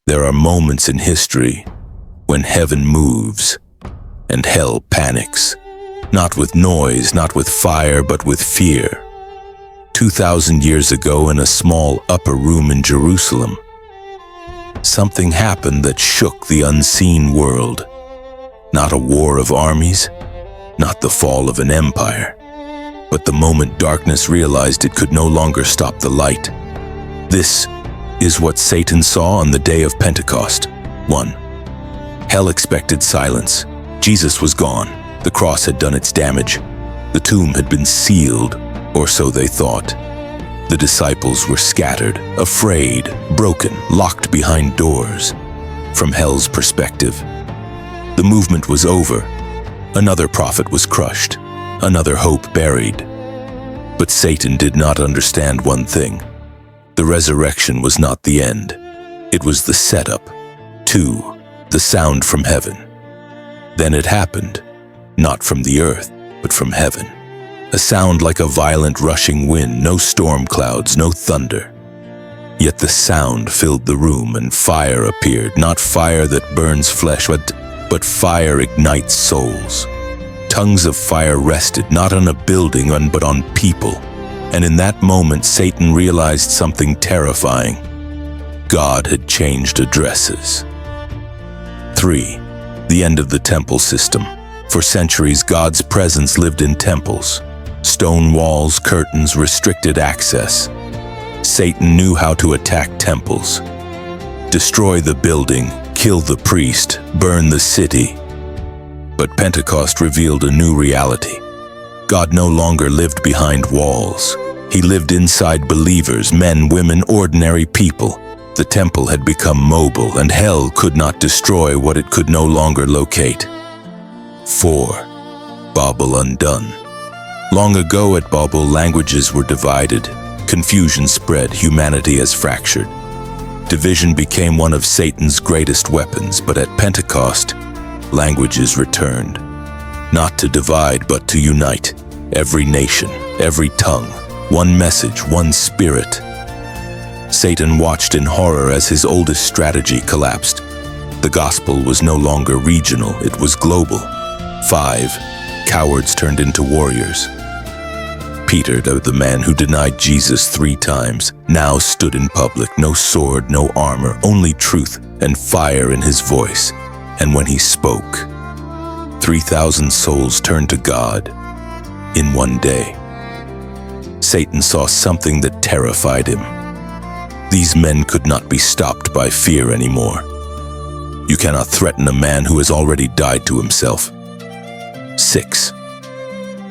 There are moments in history when heaven moves and hell panics, not with noise, not with fire, but with fear. 2,000 years ago, in a small upper room in Jerusalem, something happened that shook the unseen world. Not a war of armies, not the fall of an empire, but the moment darkness realized it could no longer stop the light. This is what Satan saw on the day of Pentecost. 1. Hell expected silence. Jesus was gone. The cross had done its damage. The tomb had been sealed, or so they thought. The disciples were scattered, afraid, broken, locked behind doors. From hell's perspective, the movement was over. Another prophet was crushed, another hope buried. But Satan did not understand one thing. The resurrection was not the end. It was the setup. 2. The sound from heaven. Then it happened, not from the earth, but from heaven. A sound like a violent rushing wind, no storm clouds, no thunder. Yet the sound filled the room and fire appeared, not fire that burns flesh, but fire ignites souls. Tongues of fire rested not on a building, but on people. And in that moment, Satan realized something terrifying. God had changed addresses. 3. The end of the temple system. For centuries, God's presence lived in temples. Stone walls, curtains, restricted access. Satan knew how to attack temples. Destroy the building, kill the priest, burn the city. But Pentecost revealed a new reality. God no longer lived behind walls. He lived inside believers, men, women, ordinary people. The temple had become mobile, and hell could not destroy what it could no longer locate. 4. Babel undone. Long ago at Babel, languages were divided. Confusion spread, humanity has fractured. Division became one of Satan's greatest weapons, but at Pentecost, languages returned. Not to divide, but to unite. Every nation, every tongue, one message, one spirit. Satan watched in horror as his oldest strategy collapsed. The gospel was no longer regional, it was global. 5. Cowards turned into warriors. Peter, the man who denied Jesus 3 times, now stood in public, no sword, no armor, only truth and fire in his voice. And when he spoke, 3,000 souls turned to God in one day. Satan saw something that terrified him. These men could not be stopped by fear anymore. You cannot threaten a man who has already died to himself. 6.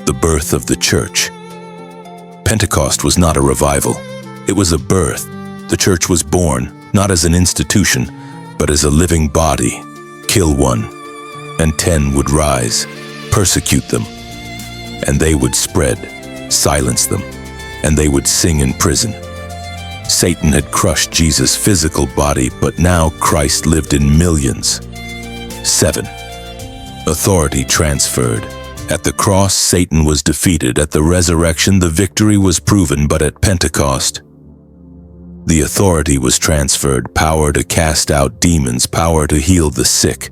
The birth of the church. Pentecost was not a revival. It was a birth. The church was born, not as an institution, but as a living body. Kill one, and 10 would rise, persecute them, and they would spread, silence them, and they would sing in prison. Satan had crushed Jesus' physical body, but now Christ lived in millions. 7. Authority transferred. At the cross, Satan was defeated. At the resurrection, the victory was proven, but at Pentecost, the authority was transferred. Power to cast out demons, power to heal the sick,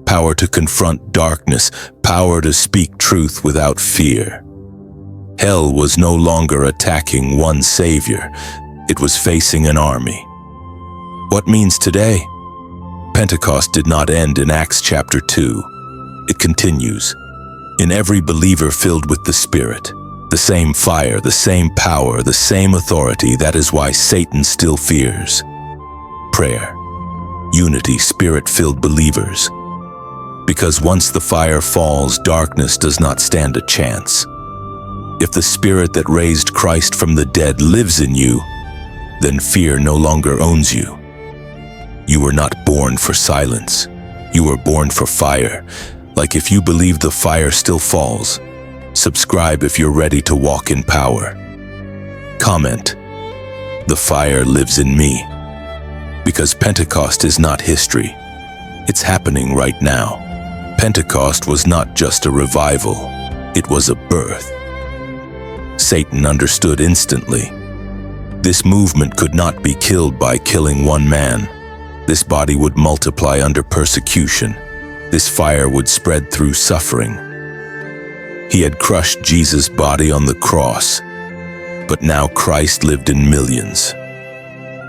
power to confront darkness, power to speak truth without fear. Hell was no longer attacking one savior. It was facing an army. What means today? Pentecost did not end in Acts chapter 2. It continues. In every believer filled with the Spirit, the same fire, the same power, the same authority. That is why Satan still fears. Prayer, unity, Spirit-filled believers. Because once the fire falls, darkness does not stand a chance. If the Spirit that raised Christ from the dead lives in you, then fear no longer owns you. You were not born for silence. You were born for fire. Like if you believe the fire still falls, subscribe if you're ready to walk in power. Comment, the fire lives in me. Because Pentecost is not history. It's happening right now. Pentecost was not just a revival, it was a birth. Satan understood instantly. This movement could not be killed by killing one man. This body would multiply under persecution. This fire would spread through suffering. He had crushed Jesus' body on the cross, but now Christ lived in millions.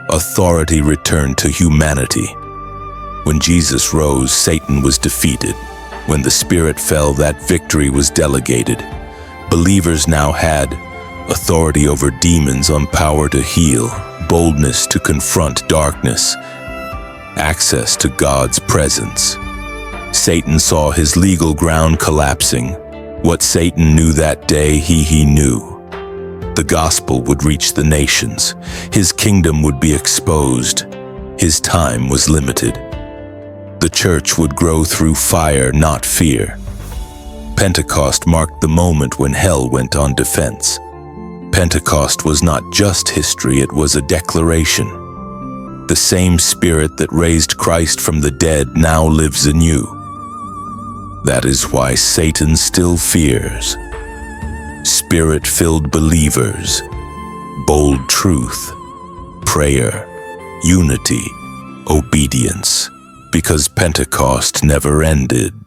Authority returned to humanity. When Jesus rose, Satan was defeated. When the Spirit fell, that victory was delegated. Believers now had authority over demons, on power to heal, boldness to confront darkness, access to God's presence. Satan saw his legal ground collapsing. What Satan knew that day, he knew. The gospel would reach the nations. His kingdom would be exposed. His time was limited. The church would grow through fire, not fear. Pentecost marked the moment when hell went on defense. Pentecost was not just history, it was a declaration. The same Spirit that raised Christ from the dead now lives in you. That is why Satan still fears. Spirit-filled believers, bold truth, prayer, unity, obedience, because Pentecost never ended.